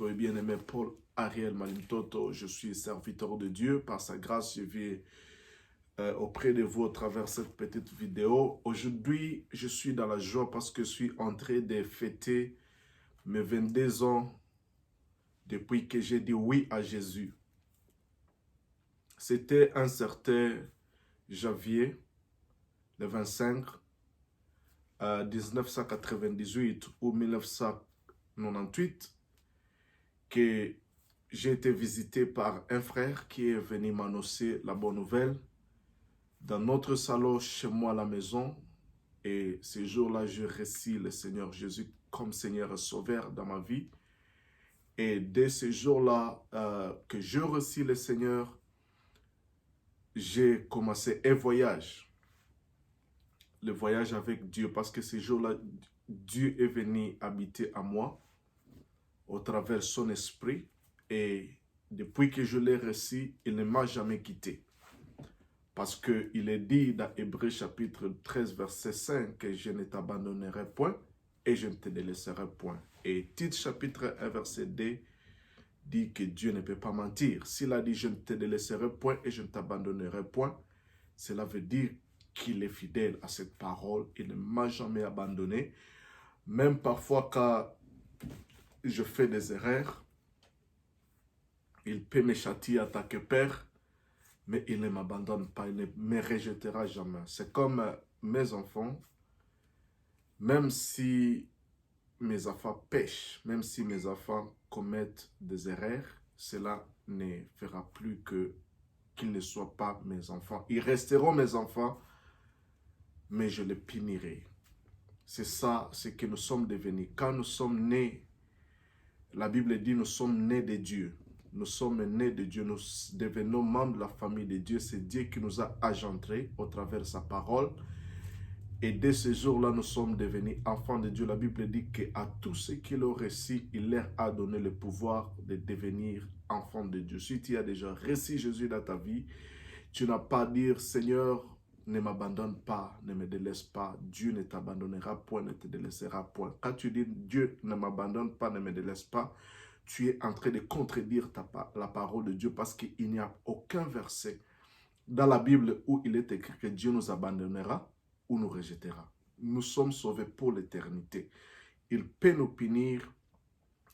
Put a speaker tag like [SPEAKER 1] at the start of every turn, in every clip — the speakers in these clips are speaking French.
[SPEAKER 1] Oui, bien-aimé Paul Ariel Malintoto, je suis serviteur de Dieu. Par sa grâce, je vis auprès de vous à travers cette petite vidéo. Aujourd'hui, je suis dans la joie parce que je suis en train de fêter mes 22 ans depuis que j'ai dit oui à Jésus. C'était un certain janvier, le 25, 1998 ou 1998, que j'ai été visité par un frère qui est venu m'annoncer la bonne nouvelle dans notre salon chez moi à la maison. Et ce jour-là, je reçus le Seigneur Jésus comme Seigneur et Sauveur dans ma vie. Et dès ce jour-là que je reçus le Seigneur, j'ai commencé un voyage. Le voyage avec Dieu, parce que ce jour-là, Dieu est venu habiter à moi au travers son esprit. Et depuis que je l'ai reçu, il ne m'a jamais quitté. Parce qu'il est dit dans Hébreux chapitre 13, verset 5, que je ne t'abandonnerai point et je ne te délaisserai point. Et Tite chapitre 1, verset 2, dit que Dieu ne peut pas mentir. S'il a dit je ne te délaisserai point et je ne t'abandonnerai point, cela veut dire qu'il est fidèle à cette parole. Il ne m'a jamais abandonné. Même parfois quand je fais des erreurs, il peut me châtier en tant que père, mais il ne m'abandonne pas, il ne me rejettera jamais. C'est comme mes enfants, même si mes enfants pêchent, même si mes enfants commettent des erreurs, cela ne fera plus qu'ils ne soient pas mes enfants. Ils resteront mes enfants, mais je les punirai. C'est ça, ce que nous sommes devenus. Quand nous sommes nés, la Bible dit nous sommes nés de Dieu. Nous sommes nés de Dieu, nous devenons membres de la famille de Dieu. C'est Dieu qui nous a engendrés au travers de sa parole. Et dès ce jour-là, nous sommes devenus enfants de Dieu. La Bible dit qu'à tous ceux qui l'ont reçu, il leur a donné le pouvoir de devenir enfants de Dieu. Si tu as déjà reçu Jésus dans ta vie, tu n'as pas à dire, Seigneur, ne m'abandonne pas, ne me délaisse pas. Dieu ne t'abandonnera point, ne te délaissera point. Quand tu dis, Dieu ne m'abandonne pas, ne me délaisse pas, tu es en train de contredire la parole de Dieu parce qu'il n'y a aucun verset dans la Bible où il est écrit que Dieu nous abandonnera ou nous rejettera. Nous sommes sauvés pour l'éternité. Il peut nous punir,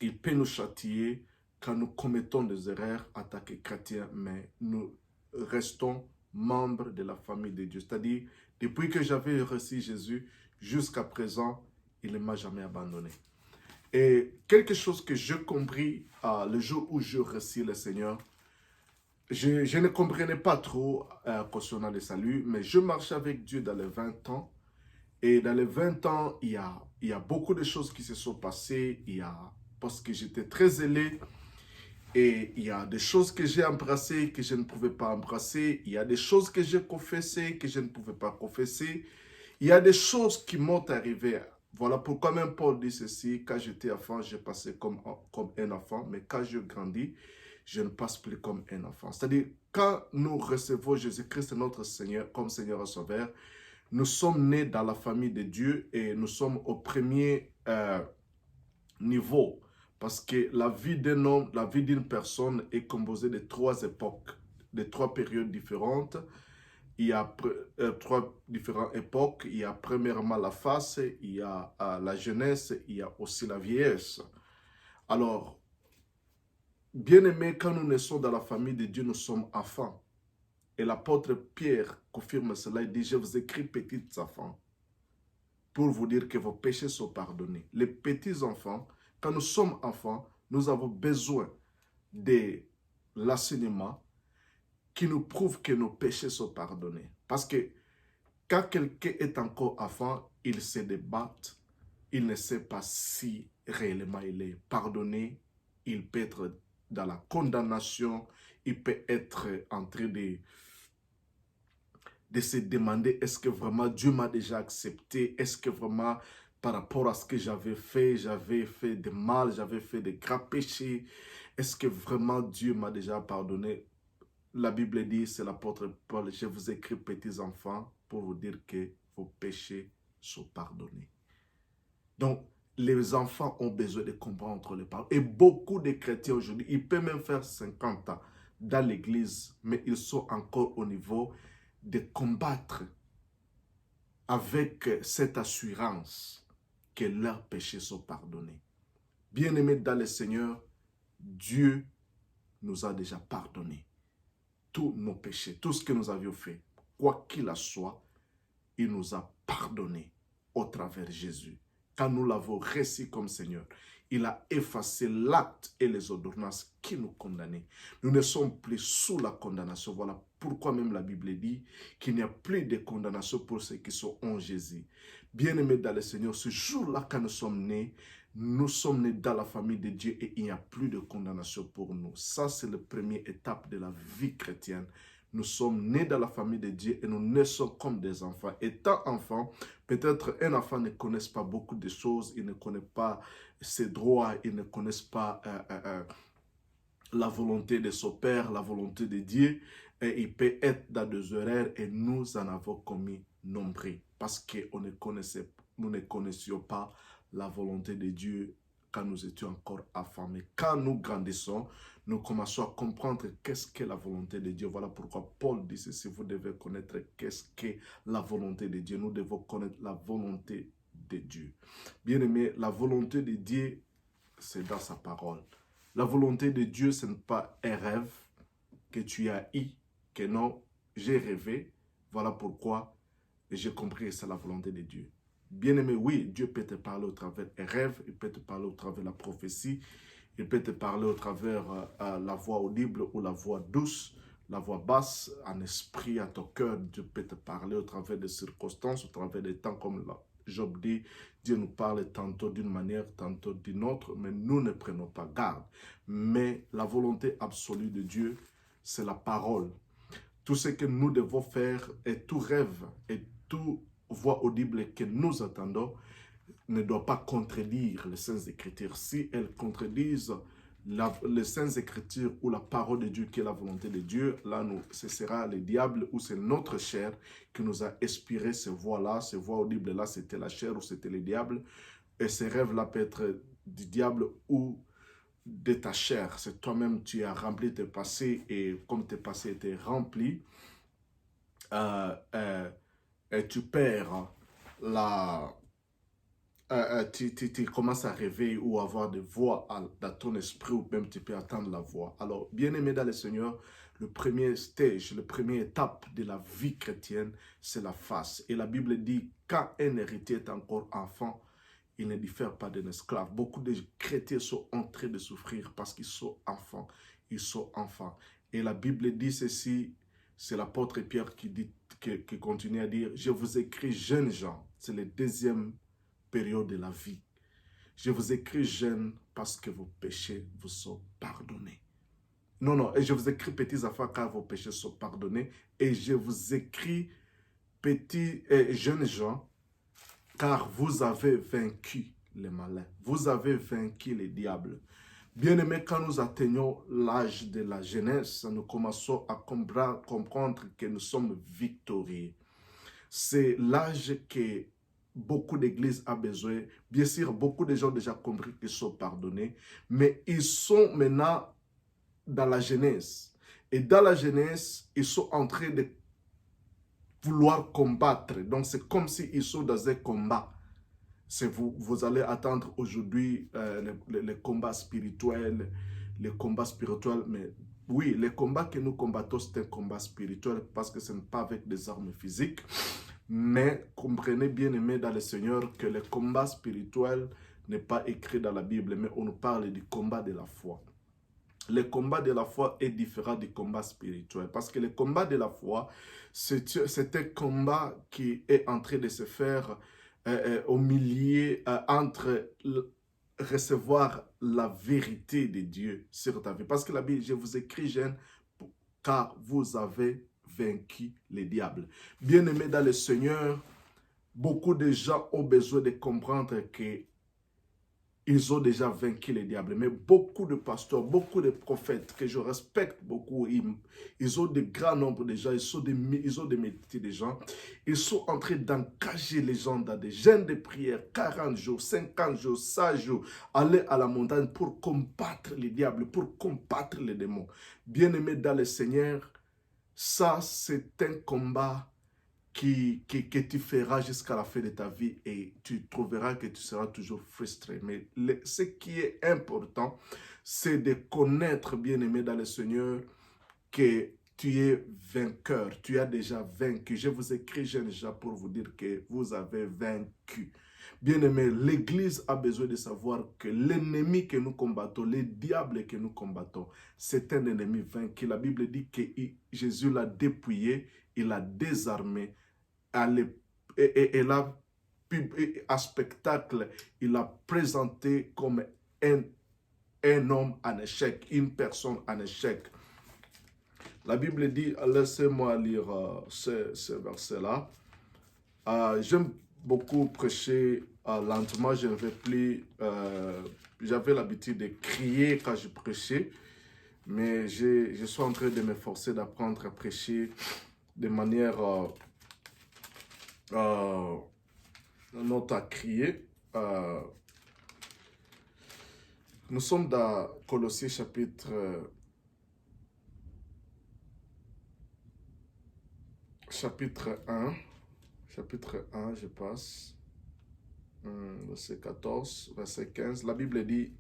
[SPEAKER 1] il peut nous châtier quand nous commettons des erreurs en tant que chrétiens, mais nous restons membres de la famille de Dieu. C'est-à-dire, depuis que j'avais reçu Jésus, jusqu'à présent, il ne m'a jamais abandonné. Et quelque chose que j'ai compris le jour où je reçus le Seigneur, je ne comprenais pas trop concernant le salut, mais je marchais avec Dieu dans les 20 ans. Et dans les 20 ans, il y a beaucoup de choses qui se sont passées. Parce que j'étais très zélé. Et il y a des choses que j'ai embrassées que je ne pouvais pas embrasser. Il y a des choses que j'ai confessées que je ne pouvais pas confesser. Il y a des choses qui m'ont arrivé. Voilà pourquoi même Paul dit ceci. Quand j'étais enfant, je passais comme un enfant. Mais quand je grandis, je ne passe plus comme un enfant. C'est-à-dire, quand nous recevons Jésus-Christ, notre Seigneur, comme Seigneur et Sauveur, nous sommes nés dans la famille de Dieu et nous sommes au premier niveau. Parce que la vie d'un homme, la vie d'une personne est composée de 3 époques, de 3 périodes différentes. Il y a 3 différentes époques. Il y a premièrement la face, il y a la jeunesse, il y a aussi la vieillesse. Alors, bien-aimés, quand nous naissons dans la famille de Dieu, nous sommes enfants. Et l'apôtre Pierre confirme cela. Il dit, je vous écris petits enfants pour vous dire que vos péchés sont pardonnés. Les petits enfants, quand nous sommes enfants, nous avons besoin de l'enseignement qui nous prouve que nos péchés sont pardonnés. Parce que quand quelqu'un est encore enfant, il se débat, il ne sait pas si réellement il est pardonné, il peut être dans la condamnation, il peut être en train de se demander est-ce que vraiment Dieu m'a déjà accepté, est-ce que vraiment par rapport à ce que j'avais fait de mal, j'avais fait de grands péchés, est-ce que vraiment Dieu m'a déjà pardonné? La Bible dit, c'est l'apôtre Paul, je vous écris petits enfants pour vous dire que vos péchés sont pardonnés. Donc, les enfants ont besoin de comprendre les paroles. Et beaucoup de chrétiens aujourd'hui, ils peuvent même faire 50 ans dans l'église, mais ils sont encore au niveau de combattre avec cette assurance que leurs péchés sont pardonnés. Bien-aimés dans le Seigneur, Dieu nous a déjà pardonné tous nos péchés, tout ce que nous avions fait, quoi qu'il en soit, il nous a pardonné au travers de Jésus. Quand nous l'avons reçu comme Seigneur, il a effacé l'acte et les ordonnances qui nous condamnaient. Nous ne sommes plus sous la condamnation. Voilà pourquoi même la Bible dit qu'il n'y a plus de condamnation pour ceux qui sont en Jésus. Bien-aimés dans le Seigneur, ce jour-là, quand nous sommes nés dans la famille de Dieu et il n'y a plus de condamnation pour nous. Ça, c'est la première étape de la vie chrétienne. Nous sommes nés dans la famille de Dieu et nous naissons comme des enfants. Étant enfants, peut-être un enfant ne connaît pas beaucoup de choses, il ne connaît pas ses droits, il ne connaît pas la volonté de son Père, la volonté de Dieu. Et il peut être dans des erreurs et nous en avons commis nombreux parce que nous ne connaissions pas la volonté de Dieu quand nous étions encore enfants. Mais quand nous grandissons, nous commençons à comprendre qu'est-ce qu'est la volonté de Dieu. Voilà pourquoi Paul dit ceci, vous devez connaître qu'est-ce qu'est la volonté de Dieu. Nous devons connaître la volonté de Dieu. Bien aimé, la volonté de Dieu, c'est dans sa parole. La volonté de Dieu, ce n'est pas un rêve que tu as eu, que non, j'ai rêvé. Voilà pourquoi j'ai compris que c'est la volonté de Dieu. Bien-aimé, oui, Dieu peut te parler au travers un rêve, il peut te parler au travers la prophétie, il peut te parler au travers la voix audible ou la voix douce, la voix basse, en esprit, à ton cœur. Dieu peut te parler au travers des circonstances, au travers des temps comme Job dit. Dieu nous parle tantôt d'une manière, tantôt d'une autre, mais nous ne prenons pas garde. Mais la volonté absolue de Dieu, c'est la parole. Tout ce que nous devons faire et tout rêve et tout voix audible que nous attendons ne doit pas contredire les Saintes Écritures. Si elles contredisent les Saintes Écritures ou la parole de Dieu qui est la volonté de Dieu, là, ce sera le diable ou c'est notre chair qui nous a inspiré ces voix-là, ces voix audibles-là, c'était la chair ou c'était le diable. Et ces rêves-là peuvent être du diable ou de ta chair. C'est toi-même, tu as rempli tes passés et comme tes passés étaient remplis, et tu perds tu commences à rêver ou avoir des voix dans ton esprit ou même tu peux attendre la voix. Alors, bien-aimé dans le Seigneur, le premier stage, la première étape de la vie chrétienne, c'est la face. Et la Bible dit, quand un héritier est encore enfant, il ne diffère pas d'un esclave. Beaucoup de chrétiens sont en train de souffrir parce qu'ils sont enfants. Ils sont enfants. Et la Bible dit ceci, c'est l'apôtre Pierre qui continue à dire, je vous écris jeunes gens, c'est le deuxième période de la vie. Je vous écris jeunes parce que vos péchés vous sont pardonnés. Non, et je vous écris petits enfants car vos péchés sont pardonnés. Et je vous écris petits et jeunes gens car vous avez vaincu les malins. Vous avez vaincu les diables. Bien-aimés, quand nous atteignons l'âge de la jeunesse, nous commençons à comprendre que nous sommes victorieux. C'est l'âge que beaucoup d'églises ont besoin. Bien sûr, beaucoup de gens ont déjà compris qu'ils sont pardonnés, mais ils sont maintenant dans la jeunesse. Et dans la jeunesse, ils sont en train de vouloir combattre. Donc, c'est comme s'ils sont dans un combat. Vous allez attendre aujourd'hui les combats spirituels, mais oui, les combats que nous combattons, c'est un combat spirituel parce que ce n'est pas avec des armes physiques. Mais comprenez bien aimé dans le Seigneur que le combat spirituel n'est pas écrit dans la Bible, mais on nous parle du combat de la foi. Le combat de la foi est différent du combat spirituel parce que le combat de la foi, c'est un combat qui est en train de se faire au milieu entre recevoir la vérité de Dieu sur ta vie. Parce que la Bible, je vous écris, jeunes, car vous avez vaincu les diables. Bien-aimés dans le Seigneur, beaucoup de gens ont besoin de comprendre que ils ont déjà vaincu les diables. Mais beaucoup de pasteurs, beaucoup de prophètes que je respecte beaucoup, ils ont de grands nombres de gens, ils ont des milliers de gens. Ils sont en train d'engager les gens dans des jeûnes de prière, 40 jours, 50 jours, 100 jours, aller à la montagne pour combattre les diables, pour combattre les démons. Bien-aimés dans le Seigneur, ça c'est un combat que tu feras jusqu'à la fin de ta vie et tu trouveras que tu seras toujours frustré. Mais ce qui est important, c'est de connaître, bien-aimé dans le Seigneur, que tu es vainqueur, tu as déjà vaincu. Je vous écris déjà pour vous dire que vous avez vaincu. Bien-aimé, l'Église a besoin de savoir que l'ennemi que nous combattons, le diable que nous combattons, c'est un ennemi vaincu. La Bible dit que Jésus l'a dépouillé, il l'a désarmé, et là, à spectacle, il a présenté comme un homme en échec, une personne en échec. La Bible dit, laissez-moi lire ce verset-là. J'aime beaucoup prêcher lentement, je ne vais plus... J'avais l'habitude de crier quand je prêchais, mais je suis en train de m'efforcer d'apprendre à prêcher de manière... non à crier. Nous sommes dans Colossiens chapitre 1. Chapitre 1, je passe. Verset 14, verset 15. La Bible dit,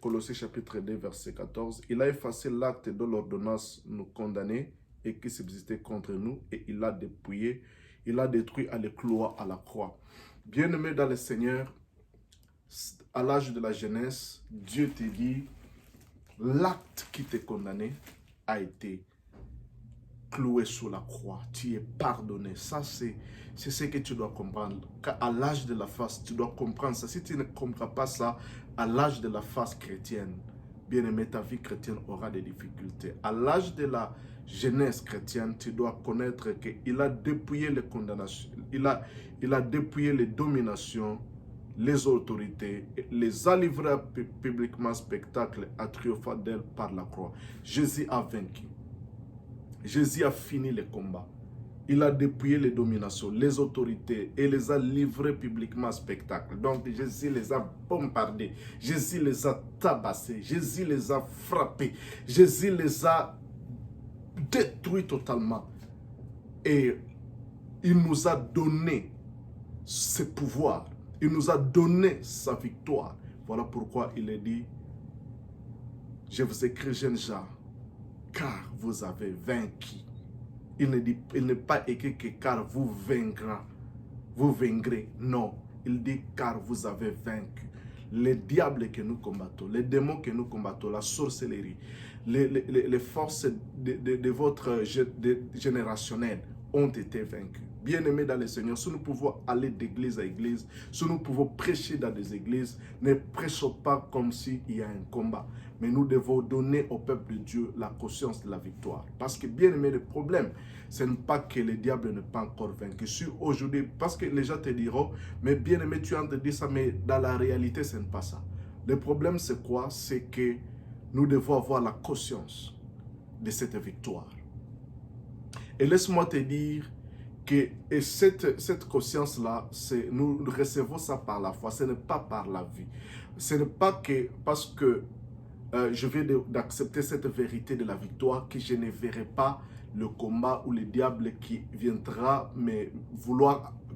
[SPEAKER 1] Colossiens chapitre 2, verset 14. Il a effacé l'acte de l'ordonnance nous condamner et qui subsistait contre nous, et il l'a dépouillé. Il a détruit à l'écloi à la croix. Bien-aimé dans le Seigneur, à l'âge de la jeunesse, Dieu te dit, l'acte qui t'est condamné a été cloué sur la croix. Tu es pardonné. Ça, c'est ce que tu dois comprendre. À l'âge de la face, tu dois comprendre ça. Si tu ne comprends pas ça, à l'âge de la face chrétienne, bien-aimé, ta vie chrétienne aura des difficultés. À l'âge de la jeunesse chrétienne, tu dois connaître qu'il a dépouillé les condamnations, il a dépouillé les dominations, les autorités, les a livrés publiquement spectacle à triompher d'elle par la croix. Jésus a vaincu. Jésus a fini le combat. Il a dépouillé les dominations, les autorités et les a livrés publiquement à spectacle. Donc Jésus les a bombardés, Jésus les a tabassés, Jésus les a frappés, Jésus les a détruits totalement. Et il nous a donné ce pouvoir, il nous a donné sa victoire. Voilà pourquoi il est dit, je vous écris jeunes gens, car vous avez vaincu. Il n'est pas écrit que car vous vaincrez. Non, il dit car vous avez vaincu. Les diables que nous combattons, les démons que nous combattons, la sorcellerie, les forces de votre générationnel ont été vaincus. Bien-aimés dans le Seigneur, si nous pouvons aller d'église à église, si nous pouvons prêcher dans des églises, ne prêchons pas comme s'il y a un combat. Mais nous devons donner au peuple de Dieu la conscience de la victoire. Parce que, bien-aimé, le problème, ce n'est pas que le diable n'est pas encore vaincu. Si aujourd'hui, parce que les gens te diront, mais bien-aimé, tu as dit ça, mais dans la réalité, ce n'est pas ça. Le problème, c'est quoi? C'est que nous devons avoir la conscience de cette victoire. Et laisse-moi te dire que cette conscience-là, nous recevons ça par la foi, ce n'est pas par la vie. Ce n'est pas que parce que je viens d'accepter cette vérité de la victoire que je ne verrai pas le combat ou le diable qui viendra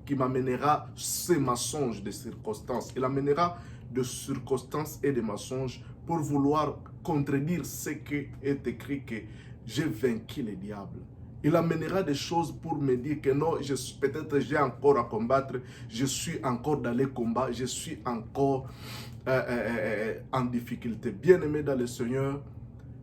[SPEAKER 1] qui m'amènera ces mensonges de circonstances. Il amènera de circonstances et de mensonges pour vouloir contredire ce qui est écrit que j'ai vaincu le diable. Il amènera des choses pour me dire que non, peut-être j'ai encore à combattre, je suis encore dans les combats, je suis encore en difficulté. Bien-aimé dans le Seigneur,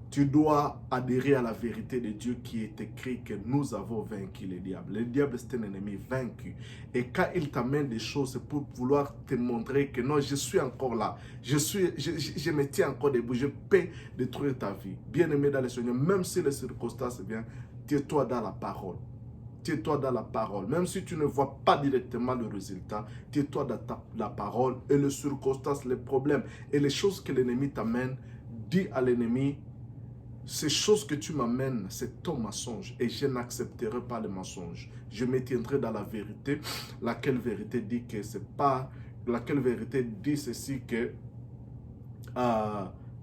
[SPEAKER 1] tu dois adhérer à la vérité de Dieu qui est écrit que nous avons vaincu le diable. Le diable, c'est un ennemi vaincu. Et quand il t'amène des choses, c'est pour vouloir te montrer que non, je suis encore là. Je me tiens encore debout. Je peux détruire ta vie. Bien-aimé dans le Seigneur, même si les circonstances viennent, tais-toi dans la parole. Tiens-toi dans la parole. Même si tu ne vois pas directement le résultat, tiens-toi dans la parole et les circonstances, les problèmes et les choses que l'ennemi t'amène. Dis à l'ennemi, ces choses que tu m'amènes, c'est ton mensonge et je n'accepterai pas le mensonge. Je me tiendrai dans la vérité, laquelle vérité dit que c'est pas, laquelle vérité dit ceci que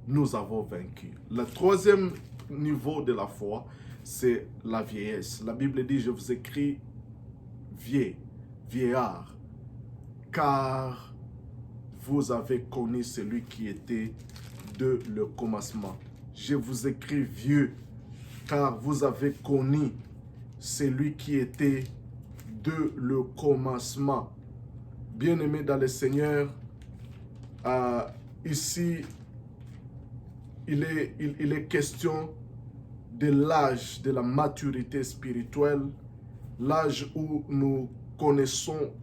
[SPEAKER 1] nous avons vaincu. Le troisième niveau de la foi, c'est la vieillesse. La Bible dit, je vous écris vieillard, car vous avez connu celui qui était de le commencement. Je vous écris vieux, car vous avez connu celui qui était de le commencement. Bien-aimés dans le Seigneur, ici, il est question de l'âge, de la maturité spirituelle, l'âge où nous connaissons,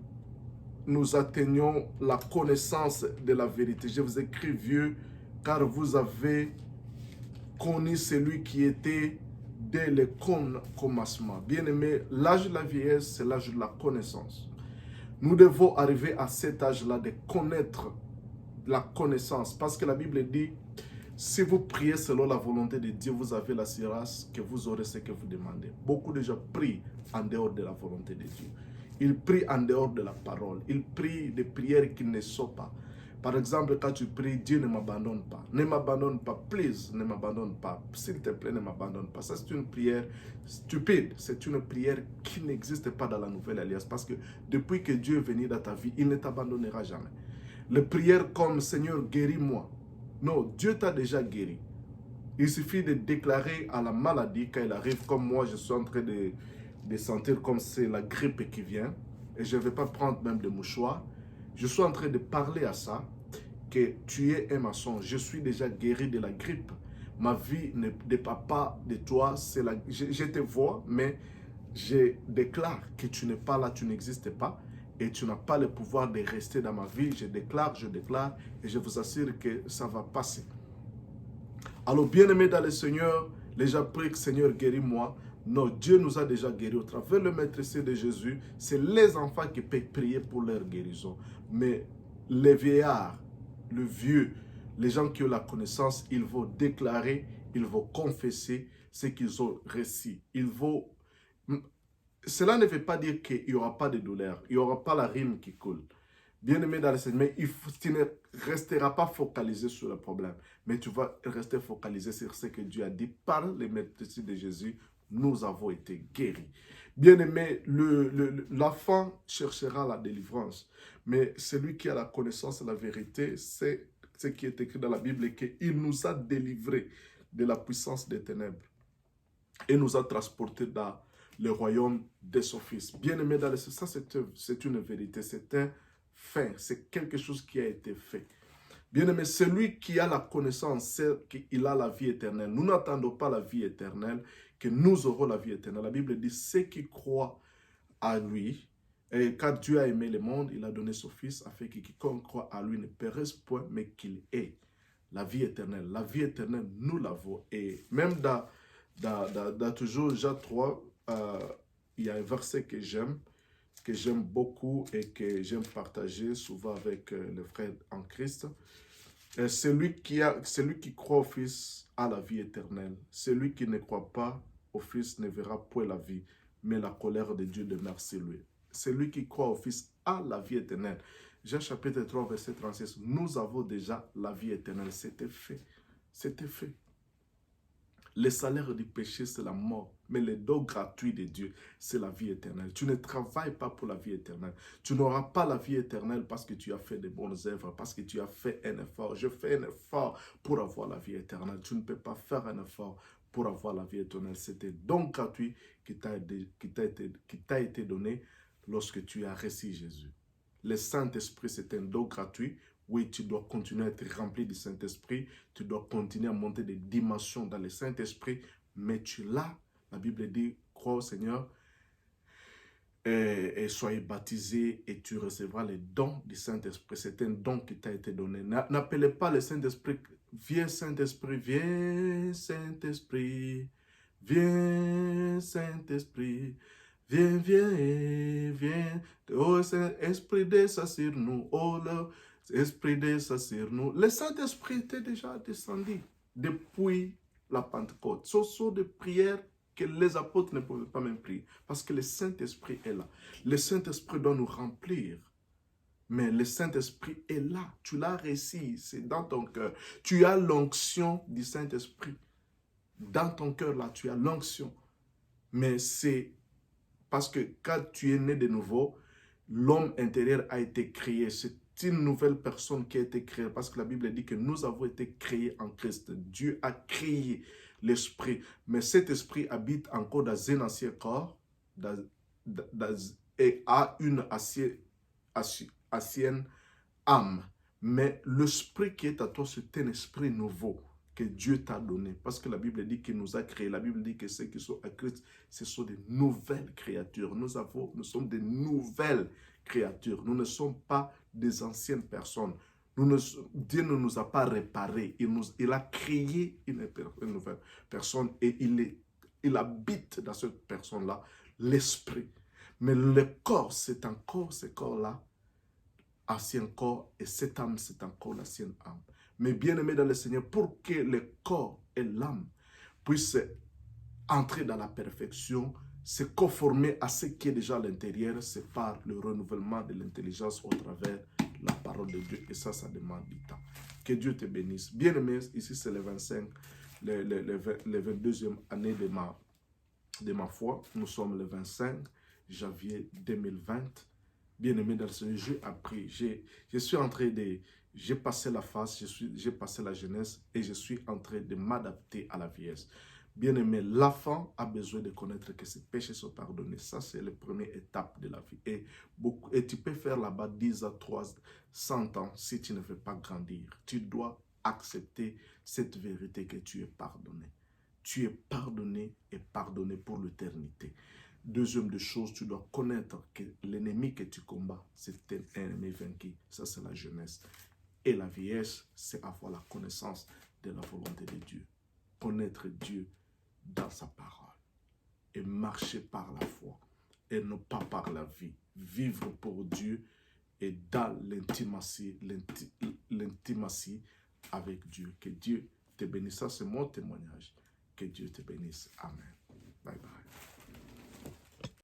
[SPEAKER 1] nous atteignons la connaissance de la vérité. Je vous écris vieux, car vous avez connu celui qui était dès le commencement. Bien-aimé, l'âge de la vieillesse, c'est l'âge de la connaissance. Nous devons arriver à cet âge-là de connaître la connaissance, parce que la Bible dit, si vous priez selon la volonté de Dieu, vous avez l'assurance que vous aurez ce que vous demandez. Beaucoup de gens prient en dehors de la volonté de Dieu. Ils prient en dehors de la parole. Ils prient des prières qui ne sont pas. Par exemple, quand tu pries, Dieu ne m'abandonne pas. Ne m'abandonne pas, please, ne m'abandonne pas. S'il te plaît, ne m'abandonne pas. Ça, c'est une prière stupide. C'est une prière qui n'existe pas dans la Nouvelle Alliance. Parce que depuis que Dieu est venu dans ta vie, il ne t'abandonnera jamais. Les prières comme « Seigneur, guéris-moi ». Non, Dieu t'a déjà guéri. Il suffit de déclarer à la maladie quand elle arrive, comme moi, je suis en train de sentir comme c'est la grippe qui vient, et je ne vais pas prendre même de mouchoir. Je suis en train de parler à ça, que tu es un maçon. Je suis déjà guéri de la grippe. Ma vie ne dépend pas de toi. Je te vois, mais je déclare que tu n'es pas là, tu n'existes pas. Et tu n'as pas le pouvoir de rester dans ma vie. Je déclare, et je vous assure que ça va passer. Alors, bien-aimés dans le Seigneur, les gens prient que Seigneur, guéris-moi. Non, Dieu nous a déjà guéris au travers le maîtrise de Jésus. C'est les enfants qui peuvent prier pour leur guérison. Mais les vieillards, le vieux, les gens qui ont la connaissance, ils vont déclarer, ils vont confesser ce qu'ils ont reçu. Cela ne veut pas dire qu'il n'y aura pas de douleur, il n'y aura pas la rime qui coule. Bien-aimé dans le Seigneur, mais tu ne resteras pas focalisé sur le problème, mais tu vas rester focalisé sur ce que Dieu a dit. Par les maîtrises de Jésus, nous avons été guéris. Bien-aimé, l'enfant cherchera la délivrance, mais celui qui a la connaissance de la vérité, c'est ce qui est écrit dans la Bible, qu'il nous a délivrés de la puissance des ténèbres et nous a transportés dans le royaume de son Fils. Bien-aimé dans le Seigneur, ça c'est une vérité, c'est un fait, c'est quelque chose qui a été fait. Bien-aimé, celui qui a la connaissance, c'est qu'il a la vie éternelle. Nous n'attendons pas la vie éternelle, que nous aurons la vie éternelle. La Bible dit, ceux qui croient à lui, et car Dieu a aimé le monde, il a donné son Fils, afin que quiconque croit à lui ne périsse point, mais qu'il ait la vie éternelle. La vie éternelle, nous l'avons. Et même dans toujours Jean 3, il y a un verset que j'aime beaucoup et que j'aime partager souvent avec les frères en Christ. Celui qui croit au Fils a la vie éternelle. Celui qui ne croit pas au Fils ne verra point la vie, mais la colère de Dieu demeure sur lui. Celui qui croit au Fils a la vie éternelle. Jean chapitre 3, verset 36. Nous avons déjà la vie éternelle. C'était fait. C'était fait. Le salaire du péché, c'est la mort. Mais le don gratuit de Dieu, c'est la vie éternelle. Tu ne travailles pas pour la vie éternelle. Tu n'auras pas la vie éternelle parce que tu as fait de bonnes œuvres, parce que tu as fait un effort. Je fais un effort pour avoir la vie éternelle. Tu ne peux pas faire un effort pour avoir la vie éternelle. C'était don gratuit qui t'a été donné lorsque tu as reçu Jésus. Le Saint-Esprit, c'est un don gratuit. Oui, tu dois continuer à être rempli du Saint-Esprit. Tu dois continuer à monter des dimensions dans le Saint-Esprit. Mais tu l'as. La Bible dit, crois au Seigneur et soyez baptisé et tu recevras les dons du Saint-Esprit. C'est un don qui t'a été donné. N'appelez pas le Saint-Esprit. Viens Saint-Esprit, viens Saint-Esprit, viens Saint-Esprit, Viens, viens et viens. Oh Saint-Esprit, descends sur nous. Oh l'Esprit, descends sur nous. Le Saint-Esprit était déjà descendu depuis la Pentecôte. Ce sont des prières que les apôtres ne pouvaient pas même prier. Parce que le Saint-Esprit est là. Le Saint-Esprit doit nous remplir. Mais le Saint-Esprit est là. Tu l'as reçu. C'est dans ton cœur. Tu as l'onction du Saint-Esprit. Dans ton cœur, là, tu as l'onction. Mais c'est parce que quand tu es né de nouveau, l'homme intérieur a été créé. C'est une nouvelle personne qui a été créée. Parce que la Bible dit que nous avons été créés en Christ. Dieu a créé l'esprit. Mais cet esprit habite encore dans un ancien corps et a une ancienne âme. Mais l'esprit qui est à toi, c'est un esprit nouveau que Dieu t'a donné. Parce que la Bible dit qu'il nous a créés. La Bible dit que ceux qui sont à Christ, ce sont des nouvelles créatures. Nous sommes des nouvelles créatures. Nous ne sommes pas des anciennes personnes. Dieu ne nous a pas réparés. Il a créé une nouvelle personne et il habite dans cette personne-là l'esprit. Mais le corps, c'est encore ce corps-là, ancien corps, et cette âme, c'est encore l'ancienne âme. Mais bien aimé dans le Seigneur, pour que le corps et l'âme puissent entrer dans la perfection, se conformer à ce qui est déjà à l'intérieur, c'est par le renouvellement de l'intelligence au travers la parole de Dieu. Et ça demande du temps. Que Dieu te bénisse. Bien aimé, ici c'est le 25, le 22e année de ma foi. Nous sommes le 25 janvier 2020. Bien-aimé dans le Seigneur, j'ai appris, je suis en train de, j'ai passé la phase, j'ai passé la jeunesse et je suis en train de m'adapter à la vieillesse. Bien-aimé, l'enfant a besoin de connaître que ses péchés sont pardonnés. Ça, c'est la première étape de la vie. Et tu peux faire là-bas 10 à 300 ans si tu ne veux pas grandir. Tu dois accepter cette vérité que tu es pardonné. Tu es pardonné et pardonné pour l'éternité. Deuxième des choses, tu dois connaître que l'ennemi que tu combats, c'est un ennemi vaincu. Ça, c'est la jeunesse. Et la vieillesse, c'est avoir la connaissance de la volonté de Dieu. Connaître Dieu dans sa parole. Et marcher par la foi. Et non pas par la vie. Vivre pour Dieu et dans l'intimatie avec Dieu. Que Dieu te bénisse. Ça, c'est mon témoignage. Que Dieu te bénisse. Amen. Bye bye.